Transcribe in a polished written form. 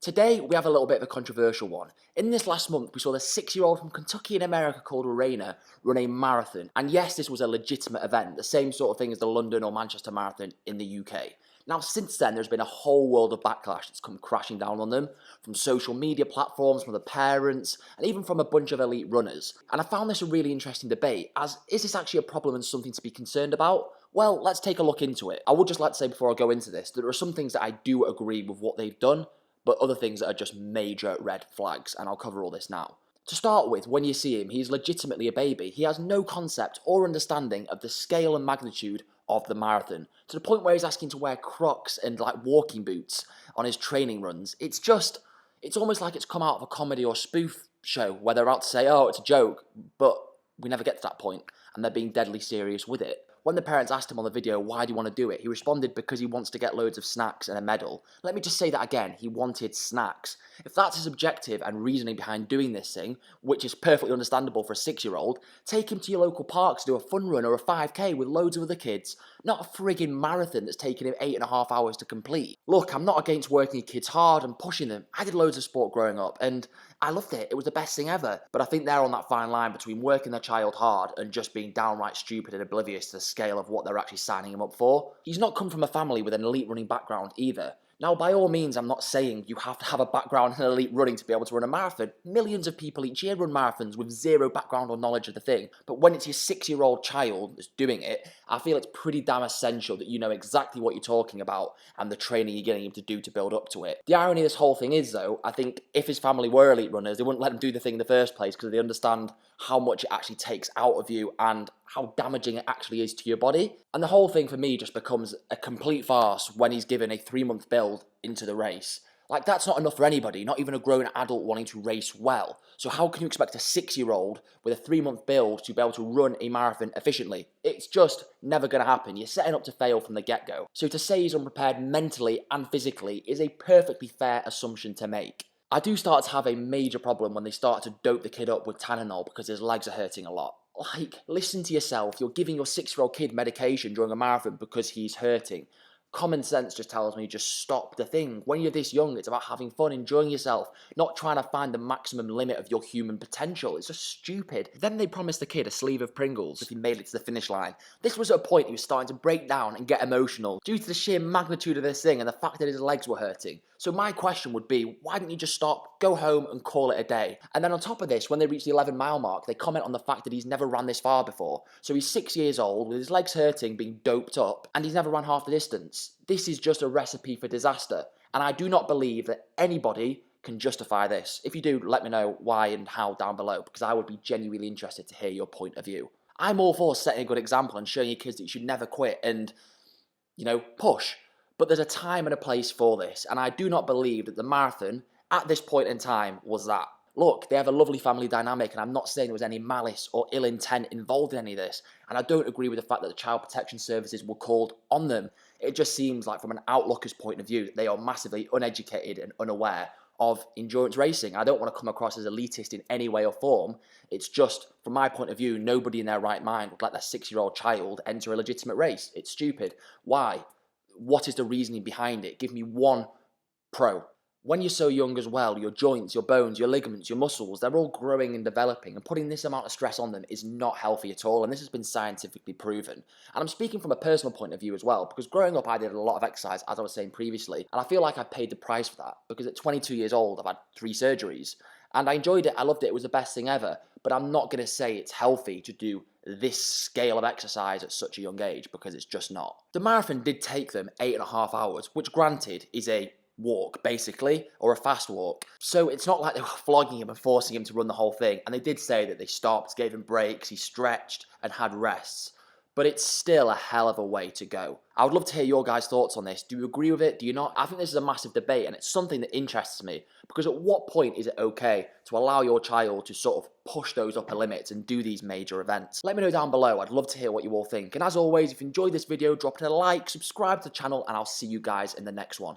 Today, we have a little bit of a controversial one. In this last month, we saw the 6-year-old from Kentucky in America called Raina run a marathon. And yes, this was a legitimate event, the same sort of thing as the London or Manchester Marathon in the UK. Now, since then, there's been a whole world of backlash that's come crashing down on them, from social media platforms, from the parents, and even from a bunch of elite runners. And I found this a really interesting debate, as is this actually a problem and something to be concerned about? Well, let's take a look into it. I would just like to say before I go into this, that there are some things that I do agree with what they've done, but other things that are just major red flags, and I'll cover all this now. To start with, when you see him, he's legitimately a baby. He has no concept or understanding of the scale and magnitude of the marathon, to the point where he's asking to wear Crocs and like walking boots on his training runs. It's almost like it's come out of a comedy or spoof show where they're about to say, oh, it's a joke, but we never get to that point, and they're being deadly serious with it. When the parents asked him on the video, why do you want to do it? He responded, because he wants to get loads of snacks and a medal. Let me just say that again, he wanted snacks. If that's his objective and reasoning behind doing this thing, which is perfectly understandable for a 6-year-old, take him to your local park to do a fun run or a 5k with loads of other kids, not a friggin' marathon that's taken him 8.5 hours to complete. Look, I'm not against working your kids hard and pushing them. I did loads of sport growing up, and I loved it. It was the best thing ever. But I think they're on that fine line between working their child hard and just being downright stupid and oblivious to the scale of what they're actually signing him up for. He's not come from a family with an elite running background either. Now, by all means, I'm not saying you have to have a background in elite running to be able to run a marathon. Millions of people each year run marathons with zero background or knowledge of the thing. But when it's your 6-year-old child that's doing it, I feel it's pretty damn essential that you know exactly what you're talking about and the training you're getting him to do to build up to it. The irony of this whole thing is, though, I think if his family were elite runners, they wouldn't let him do the thing in the first place because they understand how much it actually takes out of you and how damaging it actually is to your body. And the whole thing for me just becomes a complete farce when he's given a 3-month build into the race. Like, that's not enough for anybody, not even a grown adult wanting to race well. So how can you expect a 6-year-old with a 3-month build to be able to run a marathon efficiently? It's just never going to happen. You're setting up to fail from the get-go. So to say he's unprepared mentally and physically is a perfectly fair assumption to make. I do start to have a major problem when they start to dope the kid up with Tylenol because his legs are hurting a lot. Like, listen to yourself. You're giving your 6-year-old kid medication during a marathon because he's hurting. Common sense just tells me just stop the thing. When you're this young, it's about having fun, enjoying yourself, not trying to find the maximum limit of your human potential. It's just stupid. Then they promised the kid a sleeve of Pringles if he made it to the finish line. This was at a point he was starting to break down and get emotional due to the sheer magnitude of this thing and the fact that his legs were hurting. So my question would be, why didn't you just stop, go home and call it a day? And then on top of this, when they reach the 11-mile mark, they comment on the fact that he's never ran this far before. So he's 6 years old, with his legs hurting, being doped up, and he's never run half the distance. This is just a recipe for disaster. And I do not believe that anybody can justify this. If you do, let me know why and how down below, because I would be genuinely interested to hear your point of view. I'm all for setting a good example and showing your kids that you should never quit and, push. But there's a time and a place for this, and I do not believe that the marathon, at this point in time, was that. Look, they have a lovely family dynamic, and I'm not saying there was any malice or ill intent involved in any of this, and I don't agree with the fact that the Child Protection Services were called on them. It just seems like, from an outlooker's point of view, that they are massively uneducated and unaware of endurance racing. I don't want to come across as elitist in any way or form. It's just, from my point of view, nobody in their right mind would let their 6-year-old child enter a legitimate race. It's stupid. Why? What is the reasoning behind it? Give me one pro. When you're so young as well, your joints, your bones, your ligaments, your muscles, they're all growing and developing, and putting this amount of stress on them is not healthy at all, and this has been scientifically proven. And I'm speaking from a personal point of view as well, because growing up I did a lot of exercise, as I was saying previously, and I feel like I paid the price for that, because at 22 years old I've had 3 surgeries, and I enjoyed it, I loved it, it was the best thing ever, but I'm not going to say it's healthy to do this scale of exercise at such a young age, because it's just not. The marathon did take them 8.5 hours, which granted is a walk, basically, or a fast walk. So it's not like they were flogging him and forcing him to run the whole thing. And they did say that they stopped, gave him breaks, he stretched and had rests. But it's still a hell of a way to go. I would love to hear your guys' thoughts on this. Do you agree with it? Do you not? I think this is a massive debate, and it's something that interests me, because at what point is it okay to allow your child to sort of push those upper limits and do these major events? Let me know down below. I'd love to hear what you all think. And as always, if you enjoyed this video, drop it a like, subscribe to the channel, and I'll see you guys in the next one.